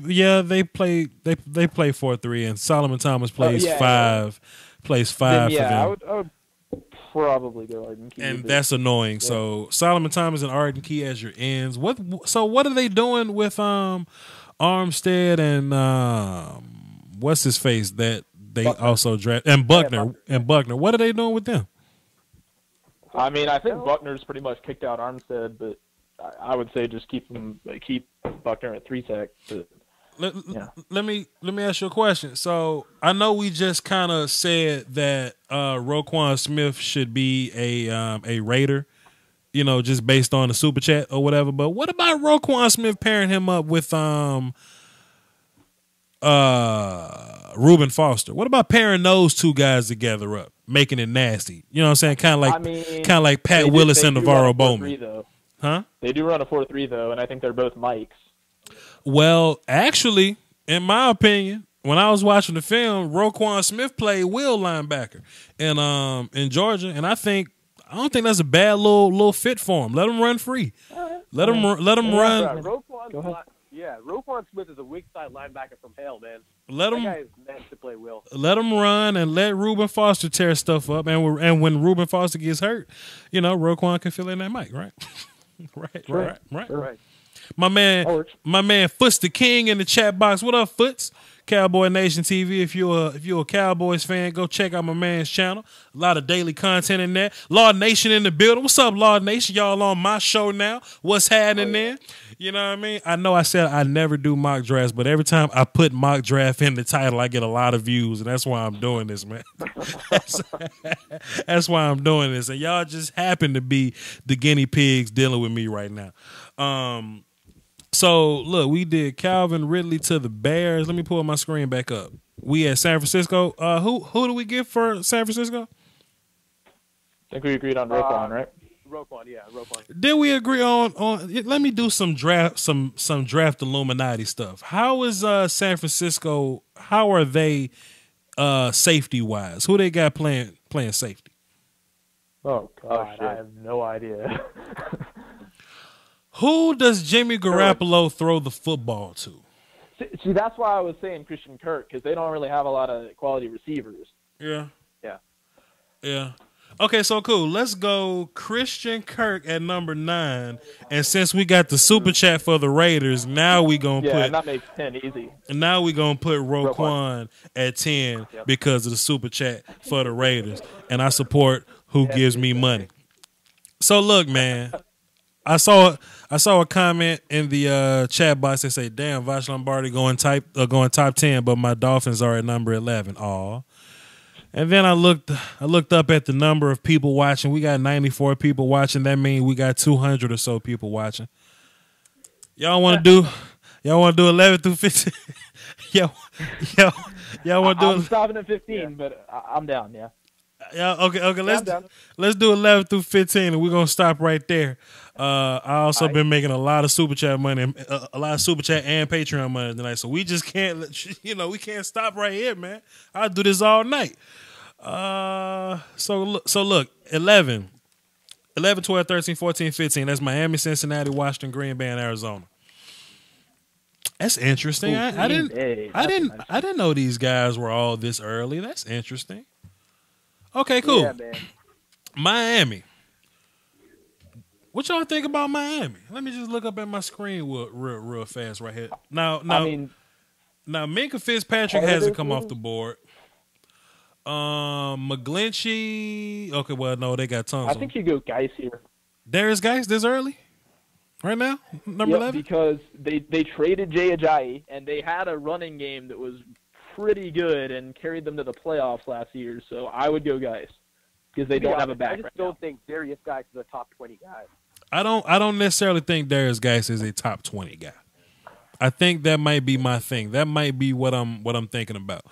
play 4-3, and Solomon Thomas plays yeah, five plays Then, five for them. I would probably go Arden Key. And but- that's annoying. Yeah. So Solomon Thomas and Arden Key as your ends. What are they doing with Armstead and what's his face that they Buckner. also draft, and Buckner Buckner. Buckner. What are they doing with them? I mean, I think Buckner's pretty much kicked out Armstead, but I would say just keep Buckner at 3 sec. But, yeah. Let me ask you a question. So I know we just kind of said that Roquan Smith should be a Raider, you know, just based on the super chat or whatever. But what about Roquan Smith pairing him up with Reuben Foster? What about pairing those two guys together up, making it nasty? You know what I'm saying? Kind of like Pat Willis and Navarro Bowman. Though. Huh? They do run a 4-3 though, and I think they're both Mikes. Well, actually, in my opinion, when I was watching the film, Roquan Smith played will linebacker in Georgia, and I don't think that's a bad little fit for him. Let him run free. Let him run. Roquan Smith is a weak side linebacker from hell, man. Let That him guy is meant to play Will. let him run and let Reuben Foster tear stuff up. And when Reuben Foster gets hurt, you know, Roquan can fill in that mic, right? right. Right. My That works. man Foots the King in the chat box. What up, Foots? Cowboy Nation TV. If you're a Cowboys fan, go check out my man's channel. A lot of daily content in there. Law Nation in the building. What's up, Law Nation? Y'all on my show now. What's happening there? You know what I mean? I know I said I never do mock drafts, but every time I put mock draft in the title, I get a lot of views, and that's why I'm doing this, man. That's why I'm doing this, and y'all just happen to be the guinea pigs dealing with me right now. So look, we did Calvin Ridley to the Bears. Let me pull my screen back up. We at San Francisco. Who do we get for San Francisco? I think we agreed on Roquan, right? Roquan. Did we agree on? Let me do some draft Illuminati stuff. How is San Francisco? How are they safety wise? Who they got playing safety? Oh God, shit. I have no idea. Who does Jimmy Garoppolo throw the football to? See, that's why I was saying Christian Kirk, because they don't really have a lot of quality receivers. Yeah. Yeah. Okay, so cool. Let's go Christian Kirk at number 9. And since we got the super chat for the Raiders, now we gonna And that makes 10 easy. Now we gonna put Roquan at 10 because of the super chat for the Raiders, and I support who gives me money. So look, man, I saw a comment in the chat box that say, "Damn, Vash Lombardi going top 10, but my Dolphins are at number 11." Aw. And then I looked up at the number of people watching. We got 94 people watching. That means we got 200 or so people watching. Y'all want to do 11 through 15? y'all want to do? I'm stopping at 15, but I'm down. Yeah. Yeah. Okay. Let's do 11 through 15, and we're gonna stop right there. I also been making a lot of super chat money, a lot of super chat and Patreon money tonight. So we just can't, we can't stop right here, man. I'll do this all night. So look, 11, 12, 13, 14, 15. That's Miami, Cincinnati, Washington, Green Bay, and Arizona. That's interesting. I didn't know these guys were all this early. That's interesting. Okay, cool. Yeah, man. Miami. What y'all think about Miami? Let me just look up at my screen real fast right here. Now, Minkah Fitzpatrick hasn't come off the board. McGlinchey. Okay, well, no, they got Tunsil. I think you go Geis here. Darius Geis this early? Right now? Number 11? Because they traded Jay Ajayi, and they had a running game that was pretty good and carried them to the playoffs last year. So I would go Geis because they don't have a back. I just don't think Darius Geis is a top 20 guy. I don't necessarily think Darius Geis is a top 20 guy. I think that might be my thing. That might be what I'm thinking about.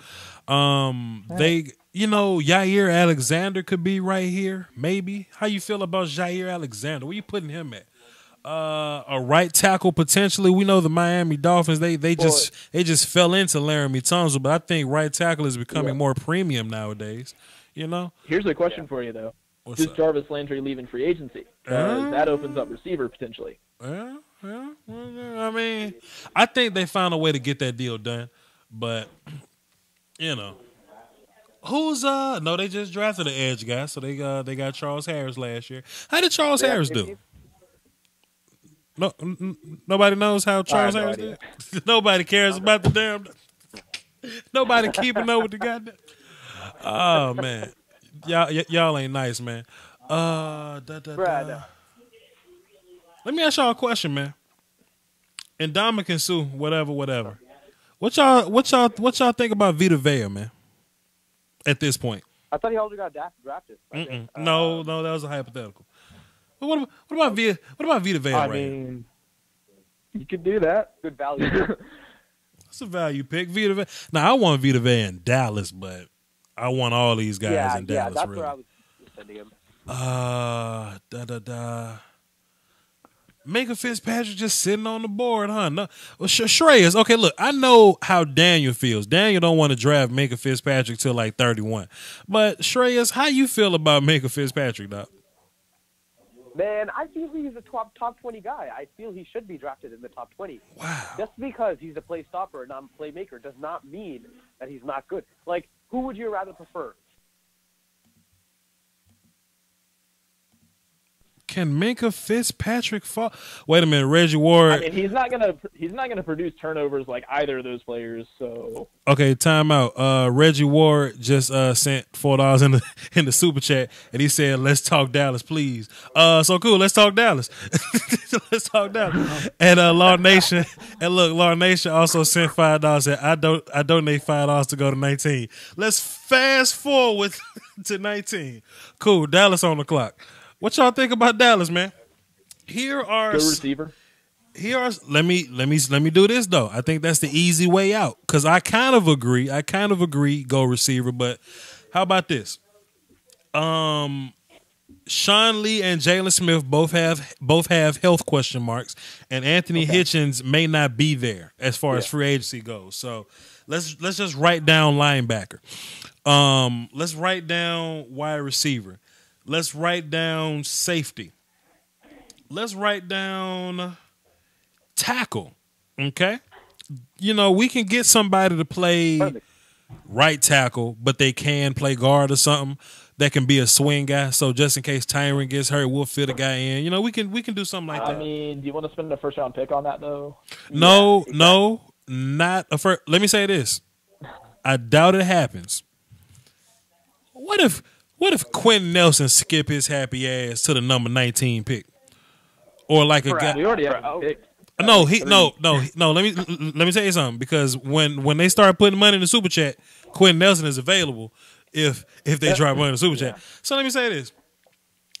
Jair Alexander could be right here, maybe. How you feel about Jair Alexander? Where you putting him at? A right tackle potentially. We know the Miami Dolphins. They just fell into Laramie Tunsil, but I think right tackle is becoming more premium nowadays. You know. Here's a question for you though: Does Jarvis Landry leave in free agency? That opens up receiver potentially. Yeah. Yeah. Well, I mean, I think they found a way to get that deal done, but you know, who's no, they just drafted an edge guy, so they got Charles Harris last year. How did Charles Harris do? No, nobody knows how Charles Harris did. Nobody cares about the damn. Nobody keeping up with the goddamn. Oh man, y'all ain't nice, man. Brad. Let me ask y'all a question, man. And Dominic and Sue, whatever. What y'all think about Vita Vea, man? At this point, I thought he already got drafted. No, that was a hypothetical. But what about Vita Vea? I mean, you could do that. Good value. That's a value pick. Vita Vea. Now I want Vita Vea in Dallas, but I want all these guys in Dallas. That's really. where I was sending him. Minka Fitzpatrick just sitting on the board, huh? No, well, Shreyas. Okay, look, I know how Daniel feels. Daniel don't want to draft Minka Fitzpatrick till like 31. But Shreyas, how you feel about Minka Fitzpatrick, Doc? Man, I feel he's a top 20 guy. I feel he should be drafted in the top 20. Wow. Just because he's a play stopper and not a playmaker does not mean that he's not good. Like, who would you rather prefer? Can Minka Fitzpatrick fall? Wait a minute, Reggie Ward. I mean, he's not gonna produce turnovers like either of those players. So okay, time out. Reggie Ward just sent $4 in the super chat, and he said, "Let's talk Dallas, please." So cool. Let's talk Dallas. Let's talk Dallas. And Law Nation, and look, Law Nation also sent $5. And I donate $5 to go to 19. Let's fast forward to 19. Cool. Dallas on the clock. What y'all think about Dallas, man? Here are good receiver. Let me do this though. I think that's the easy way out because I kind of agree. Go receiver, but how about this? Sean Lee and Jalen Smith both have health question marks, and Anthony Hitchens may not be there as far as free agency goes. So let's just write down linebacker. Let's write down wide receiver. Let's write down safety. Let's write down tackle. Okay? You know, we can get somebody to play right tackle, but they can play guard or something. That can be a swing guy. So just in case Tyron gets hurt, we'll fit a guy in. You know, we can do something like that. I mean, do you want to spend a first round pick on that though? No, not a first. Let me say this. I doubt it happens. What if Quentin Nelson skip his happy ass to the number 19 pick, or like a guy? We already have a pick. No. Let me tell you something. Because when they start putting money in the super chat, Quentin Nelson is available if they drop money in the super chat. So let me say this.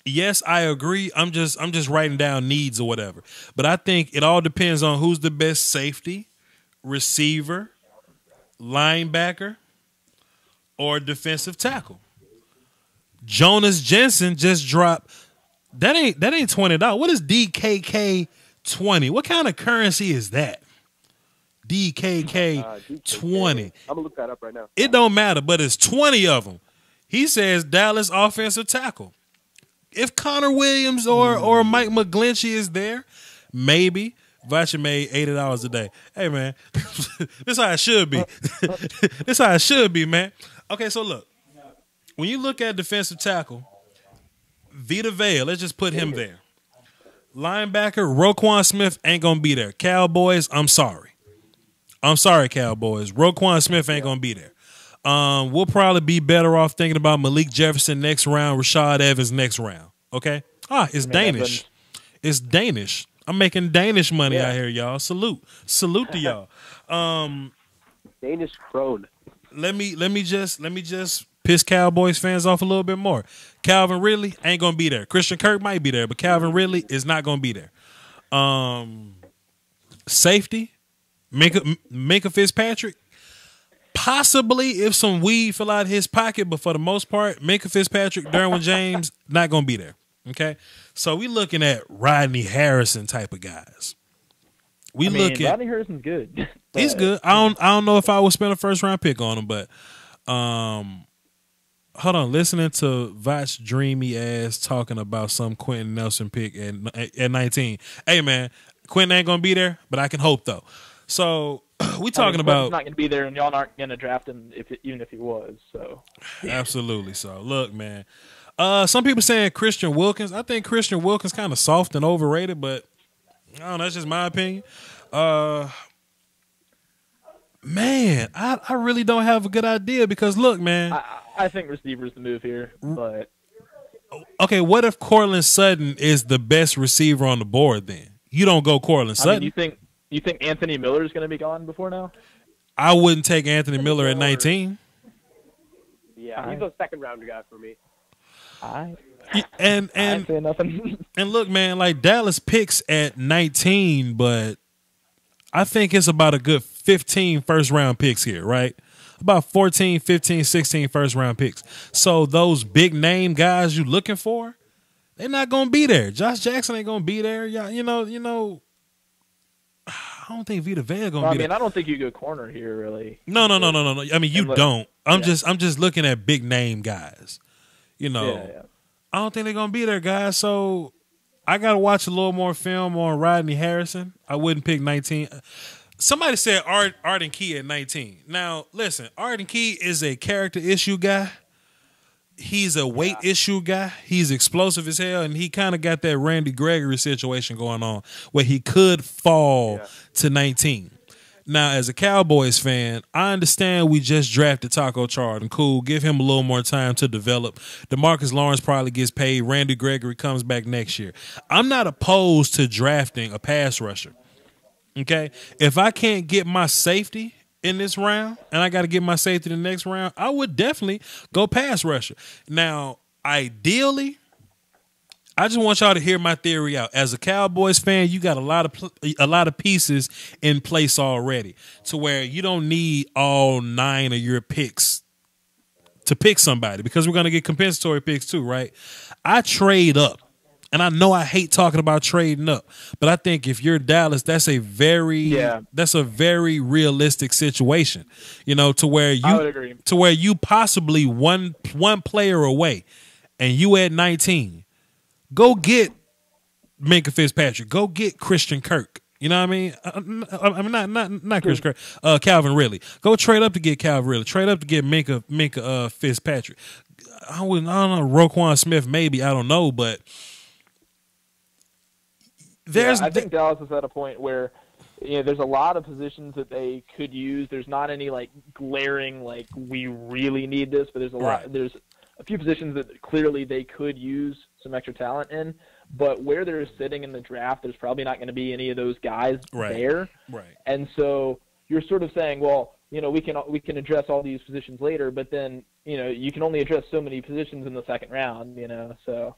Yes, I agree. I'm just writing down needs or whatever. But I think it all depends on who's the best safety, receiver, linebacker, or defensive tackle. Jonas Jensen just dropped. That ain't $20. What is DKK 20? What kind of currency is that? DKK 20. I'm gonna look that up right now. It don't matter, but it's 20 of them. He says Dallas offensive tackle. If Connor Williams or Mike McGlinchey is there, maybe. Vacha made $80 a day. Hey man, this how it should be. This how it should be, man. Okay, so look. When you look at defensive tackle, Vita Vea, let's just put him there. Linebacker, Roquan Smith ain't going to be there. Cowboys, I'm sorry. Cowboys. Roquan Smith ain't going to be there. We'll probably be better off thinking about Malik Jefferson next round, Rashad Evans next round. Okay? It's Danish. It's Danish. I'm making Danish money out here, y'all. Salute to y'all. Danish crone. Let me just piss Cowboys fans off a little bit more. Calvin Ridley ain't gonna be there. Christian Kirk might be there, but Calvin Ridley is not gonna be there. Safety, Minka Fitzpatrick, possibly if some weed fell out of his pocket, but for the most part, Minka Fitzpatrick, Derwin James, not gonna be there. Okay, so we looking at Rodney Harrison type of guys. Rodney Harrison's good. He's good. I don't know if I would spend a first round pick on him, but hold on. Listening to Vach dreamy ass talking about some Quentin Nelson pick at 19. Hey man, Quentin ain't gonna be there, but I can hope though. So we talking Quentin's about not going to be there, and y'all aren't going to draft him even if he was. So absolutely. So look, man. Some people saying Christian Wilkins. I think Christian Wilkins kind of soft and overrated, but I don't know. That's just my opinion. Man, I really don't have a good idea because look, man. I think receiver's the move here, but okay, what if Courtland Sutton is the best receiver on the board? Then you don't go Courtland Sutton. I mean, you think Anthony Miller is going to be gone before now? I wouldn't take Anthony Miller at 19. Yeah, he's a second round guy for me. And I say nothing. And look, man, like Dallas picks at 19, but I think it's about a good 15 first round picks here, right? About 14, 15, 16 first round picks. So those big name guys you looking for, they're not gonna be there. Josh Jackson ain't gonna be there. Yeah, you know. I don't think Vita Vea gonna be there. I don't think you go corner here, really. No. I mean, you don't. I'm just looking at big name guys. You know, Yeah. I don't think they're gonna be there, guys. So I gotta watch a little more film on Rodney Harrison. I wouldn't pick 19. Somebody said Arden Key at 19. Now, listen, Arden Key is a character issue guy. He's a weight issue guy. He's explosive as hell, and he kind of got that Randy Gregory situation going on where he could fall to 19. Now, as a Cowboys fan, I understand we just drafted Taco Charlton. Cool. Give him a little more time to develop. DeMarcus Lawrence probably gets paid. Randy Gregory comes back next year. I'm not opposed to drafting a pass rusher. Okay? If I can't get my safety in this round and I got to get my safety the next round, I would definitely go pass rusher. Now, ideally, I just want y'all to hear my theory out. As a Cowboys fan, you got a lot of pieces in place already to where you don't need all 9 of your picks to pick somebody because we're going to get compensatory picks too, right? I trade up. And I know I hate talking about trading up, but I think if you're Dallas, that's a very realistic situation, you know, to where I would agree. to where you possibly one player away, and you at 19, go get Minkah Fitzpatrick, go get Christian Kirk. You know what I mean? I mean not Christian Kirk, Calvin Ridley. Go trade up to get Calvin Ridley. Trade up to get Minkah Fitzpatrick. I don't know, Roquan Smith maybe, I don't know, but. I think Dallas is at a point where there's a lot of positions that they could use. There's not any like glaring like we really need this, but there's a lot. There's a few positions that clearly they could use some extra talent in. But where they're sitting in the draft, there's probably not going to be any of those guys there. Right. And so you're sort of saying, well, we can address all these positions later, but then you can only address so many positions in the second round. So.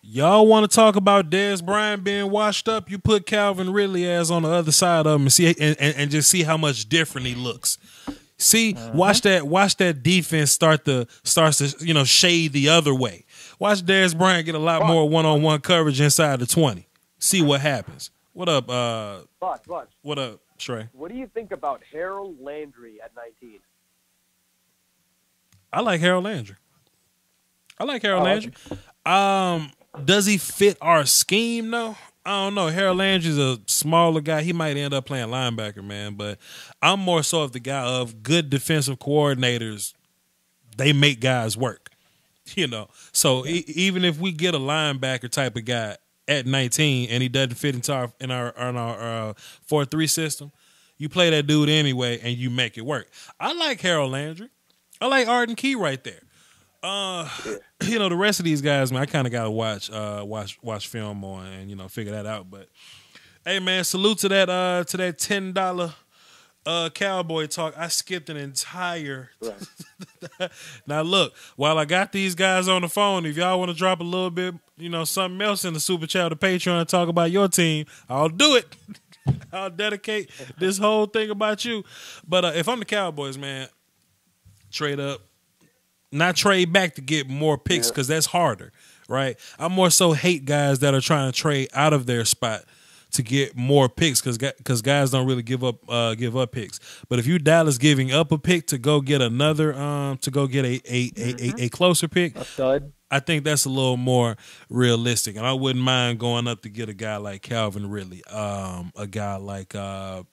Y'all want to talk about Dez Bryant being washed up? You put Calvin Ridley as on the other side of him and see and just see how much different he looks. See, watch that defense starts to shade the other way. Watch Dez Bryant get a lot more one-on-one coverage inside the 20. See what happens. What up, Butch. What up, Trey? What do you think about Harold Landry at 19? I like Harold Landry. Does he fit our scheme, though? I don't know. Harold Landry's a smaller guy. He might end up playing linebacker, man. But I'm more so of the guy of good defensive coordinators. They make guys work, So even if we get a linebacker type of guy at 19 and he doesn't fit into our 4-3 system, you play that dude anyway and you make it work. I like Harold Landry. I like Arden Key right there. The rest of these guys, man, I kind of got to watch film on and figure that out. But hey, man, salute to that $10 Cowboy talk. I skipped an entire. Right. Now look, while I got these guys on the phone, if y'all want to drop a little bit, something else in the super chat or Patreon and talk about your team, I'll do it. I'll dedicate this whole thing about you. But if I'm the Cowboys, man, trade up. Not trade back to get more picks because that's harder, right? I more so hate guys that are trying to trade out of their spot to get more picks because guys don't really give up picks. But if you Dallas giving up a pick to go get another to go get a closer pick, a stud, I think that's a little more realistic, and I wouldn't mind going up to get a guy like Calvin Ridley, a guy like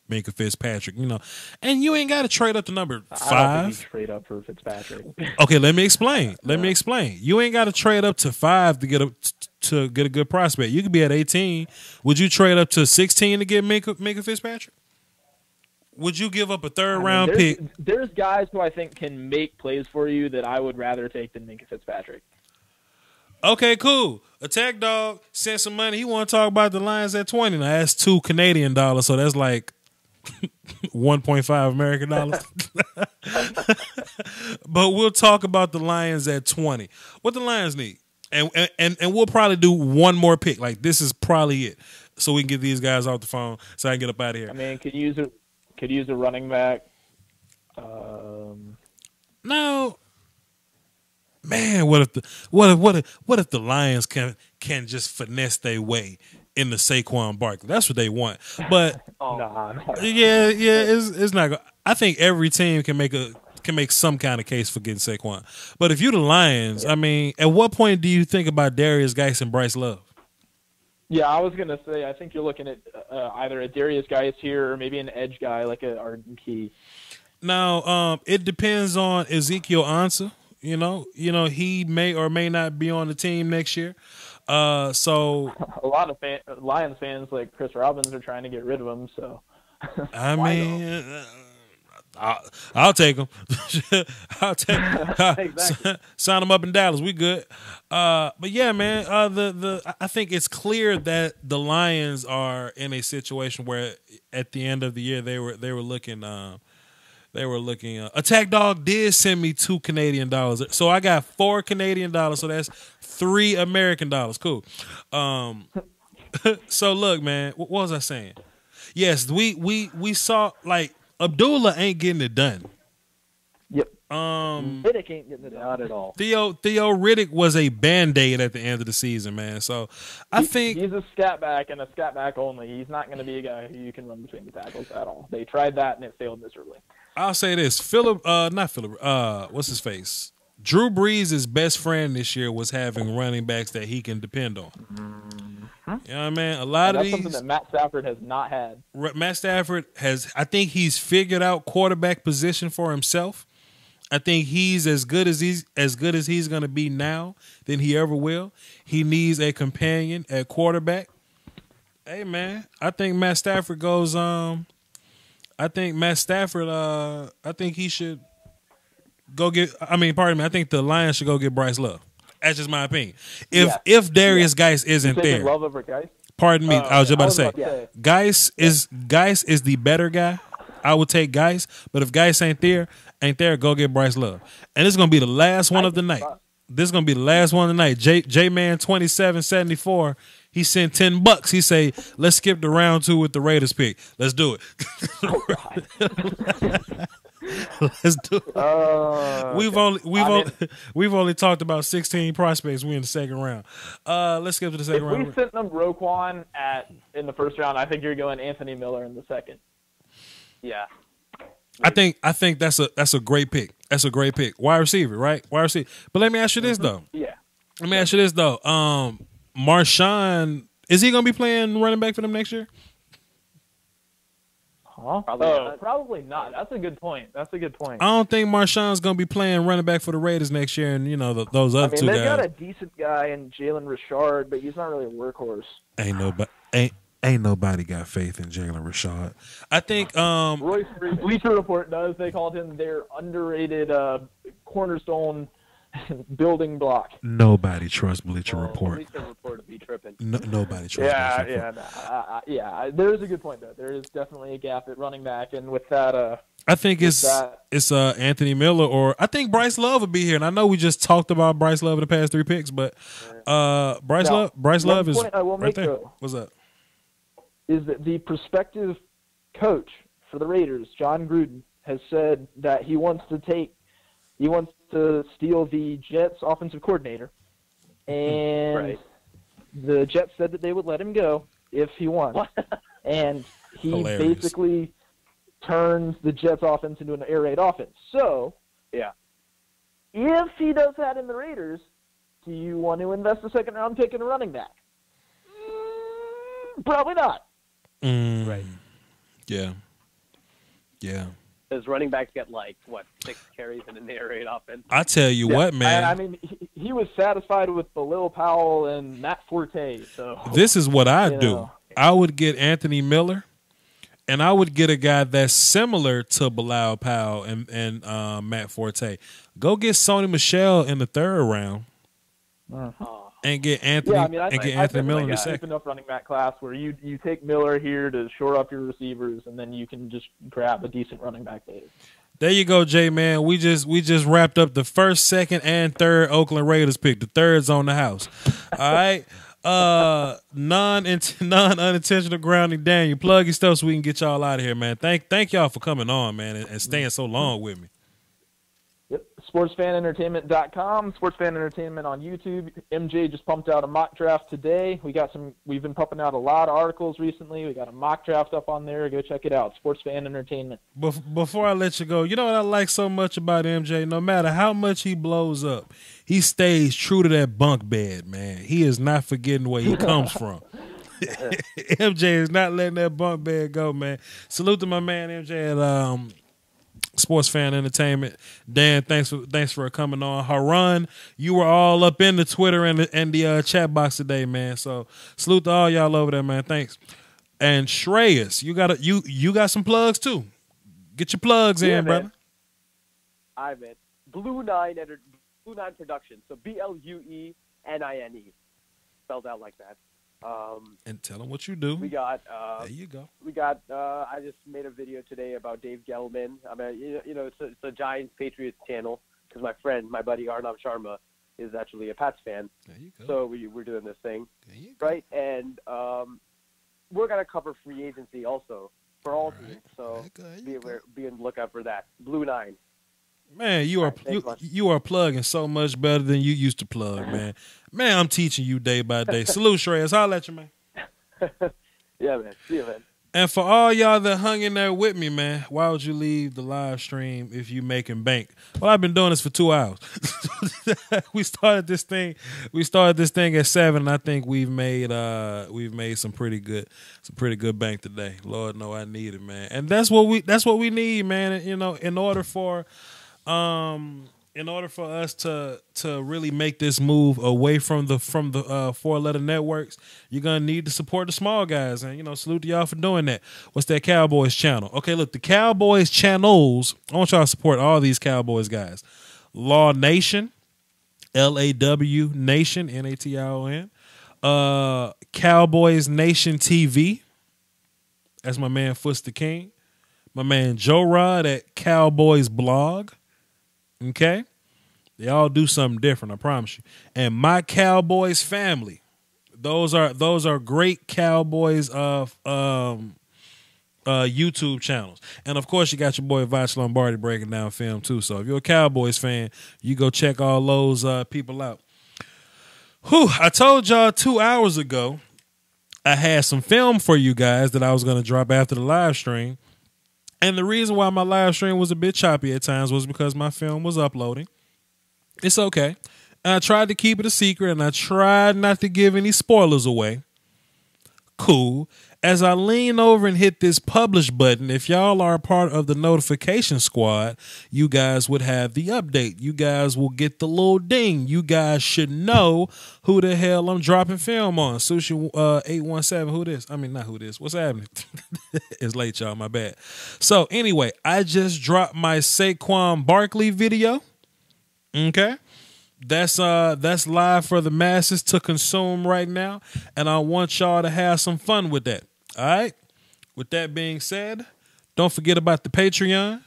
Minka Fitzpatrick, and you ain't got to trade up to number 5. I don't think you trade up for Fitzpatrick. Okay, let me explain. You ain't got to trade up to 5 to get a good prospect. You could be at 18. Would you trade up to 16 to get Minka Fitzpatrick? Would you give up a third-round pick? There's guys who I think can make plays for you that I would rather take than Minka Fitzpatrick. Okay, cool. Attack Dog sent some money. He want to talk about the Lions at 20. Now, that's $2 Canadian, so that's like 1.5 American dollars. But we'll talk about the Lions at 20. What the Lions need. And we'll probably do one more pick. Like, this is probably it. So we can get these guys off the phone so I can get up out of here. I mean, could use a running back. No. Man, what if the Lions can just finesse their way into Saquon Barkley? That's what they want. But yeah, it's not. I think every team can make some kind of case for getting Saquon. But if you're the Lions, I mean, at what point do you think about Darius Geis and Bryce Love? Yeah, I was gonna say I think you're looking at either a Darius Geis here or maybe an edge guy like a Arden Key. Now, it depends on Ezekiel Ansah. You know, he may or may not be on the team next year. So a lot of Lions fans like Chris Robbins are trying to get rid of him. So I mean, I'll take him. Exactly. Sign him up in Dallas. We good. But yeah, man. I think it's clear that the Lions are in a situation where at the end of the year they were looking. Attack Dog did send me $2 Canadian, so I got $4 Canadian, so that's $3 American. Cool. So look, man, what was I saying? Yes, we saw like Abdullah ain't getting it done. Yep. Riddick ain't getting it done. Not at all. Theo Riddick was a Band-Aid at the end of the season, man. So I think he's a scat back and a scat back only. He's not going to be a guy who you can run between the tackles at all. They tried that and it failed miserably. I'll say this: what's his face? Drew Brees' best friend this year was having running backs that he can depend on. Mm-hmm. You know what I mean? A lot of these. That's something that Matt Stafford has not had. Matt Stafford has. I think he's figured out quarterback position for himself. I think he's as good as he's going to be now than he ever will. He needs a companion at quarterback. Hey man, I think Matt Stafford goes. I think he should go get. I think the Lions should go get Bryce Love. That's just my opinion. If Darius Geis isn't there, Love over Geis? Pardon me, I was just about to say, Geis is the better guy. I would take Geis, but if Geis ain't there, go get Bryce Love. And this is gonna be the last one of the night. This is gonna be the last one of the night. J Man 2774. He sent $10. He say, "Let's skip the round 2 with the Raiders pick. Let's do it." Oh, God. Let's do it. We've only talked about 16 prospects. We in the second round. Let's skip to the second round. If we sent them Roquan in the first round, I think you're going Anthony Miller in the second. Yeah. I think that's a great pick. That's a great pick. Wide receiver, right? Wide receiver. But let me ask you this though. Yeah. Let me ask you this though. Marshawn, is he going to be playing running back for them next year? Huh? Probably not. That's a good point. I don't think Marshawn's going to be playing running back for the Raiders next year, and those other two guys. They've got a decent guy in Jalen Richard, but he's not really a workhorse. Ain't nobody got faith in Jalen Richard. I think Royce Bleacher Report does. They called him their underrated cornerstone building block. Nobody trusts Bleacher Report. Bleacher Report would be tripping. Nobody trusts Bleacher Report. Yeah. There is a good point though. There is definitely a gap at running back, and with that, I think it's Anthony Miller, or I think Bryce Love will be here. And I know we just talked about Bryce Love in the past 3 picks, but Bryce Love is right there. What's up? Is that the prospective coach for the Raiders, John Gruden, has said that he wants to steal the Jets offensive coordinator, and the Jets said that they would let him go if he won. And he basically turns the Jets offense into an air raid offense. So, if he does that in the Raiders, do you want to invest a second round pick in a running back? Probably not. Right. Yeah. Yeah. Does running backs get 6 carries in an air raid offense? I tell you what, man. I mean, he was satisfied with Bilal Powell and Matt Forte. So this is what I do. know. I would get Anthony Miller, and I would get a guy that's similar to Bilal Powell and Matt Forte. Go get Sony Michel in the 3rd round, and get Anthony Miller in the second. Deep enough running back class where you take Miller here to shore up your receivers, and then you can just grab a decent running back later. There you go, Jay, man. We just wrapped up the 1st, 2nd, and 3rd Oakland Raiders pick. The 3rd's on the house. All right. Non-unintentional grounding. Daniel, plug your stuff so we can get y'all out of here, man. Thank y'all for coming on, man, and staying so long with me. Yep. SportsFanEntertainment.com, SportsFan Entertainment on YouTube. MJ just pumped out a mock draft today. We've been pumping out a lot of articles recently. We got a mock draft up on there. Go check it out. SportsFan Entertainment. Before I let you go, you know what I like so much about MJ? No matter how much he blows up, he stays true to that bunk bed, man. He is not forgetting where he comes from. MJ is not letting that bunk bed go, man. Salute to my man MJ at Sports Fan Entertainment. Dan, thanks for coming on. Haran, you were all up in the Twitter and the chat box today, man. So salute to all y'all over there, man. Thanks. And Shreyas, you got some plugs too. Get your plugs in, brother. I meant Blue Nine Production. So BLUENINE, spelled out like that. And tell them what you do. We got. There you go. We got. I just made a video today about Dave Gettleman. I mean, it's a Giants Patriots channel because my buddy Arnav Sharma is actually a Pats fan. There you go. So we're doing this thing, right? And we're gonna cover free agency also for all teams. So be on the lookout for that. Blue Nine. Man, you are plugging so much better than you used to plug, man. Man, I'm teaching you day by day. Salute, Shreyas. Holla at you, man. Yeah, man. See you, man. And for all y'all that hung in there with me, man, why would you leave the live stream if you making bank? Well, I've been doing this for 2 hours. We started this thing at 7, and I think we've made some pretty good bank today. Lord know I need it, man. And that's what we need, man. You know, in order for us to really make this move away from the 4-letter networks, you're gonna need to support the small guys, and salute to y'all for doing that. What's that Cowboys channel? Okay, look, the Cowboys channels. I want y'all to support all these Cowboys guys. Law Nation, LAW Nation, NATION. Cowboys Nation TV. That's my man Foots the King. My man Joe Rod at Cowboys Blog. Okay, they all do something different, I promise you. And My Cowboys Family, those are great Cowboys YouTube channels. And of course, you got your boy Vach Lombardi breaking down film too. So if you're a Cowboys fan, you go check all those people out. I told y'all 2 hours ago I had some film for you guys that I was going to drop after the live stream. And the reason why my live stream was a bit choppy at times was because my film was uploading. It's okay. And I tried to keep it a secret, and I tried not to give any spoilers away. Cool. As I lean over and hit this publish button, if y'all are a part of the notification squad, you guys would have the update. You guys will get the little ding. You guys should know who the hell I'm dropping film on. Sushi 817, who this? I mean, not who this. What's happening? It's late, y'all. My bad. So anyway, I just dropped my Saquon Barkley video. Okay. That's live for the masses to consume right now, and I want y'all to have some fun with that. All right? With that being said, don't forget about the Patreon,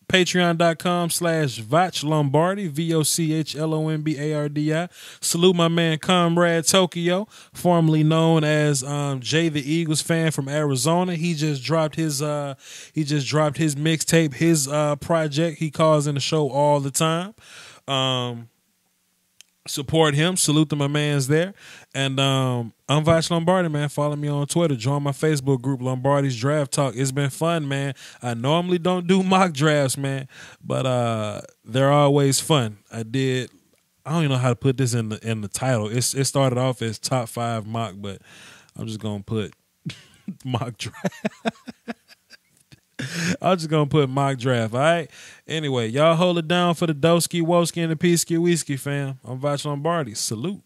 patreon.com/Vach Lombardi, VOCHLOMBARDI. Salute my man Comrade Tokyo, formerly known as Jay the Eagles fan from Arizona. He just dropped his mixtape, his project he calls in the show all the time. Support him. Salute to my mans there. And I'm Vach Lombardi, man. Follow me on Twitter. Join my Facebook group, Lombardi's Draft Talk. It's been fun, man. I normally don't do mock drafts, man, but they're always fun. I did I don't even know how to put this in the title. It started off as top 5 mock, but I'm just gonna put mock draft. I'm just gonna put mock draft. All right. Anyway, y'all hold it down for the Doski Woski and the Peasky Whiskey fam. I'm Vach Lombardi. Salute.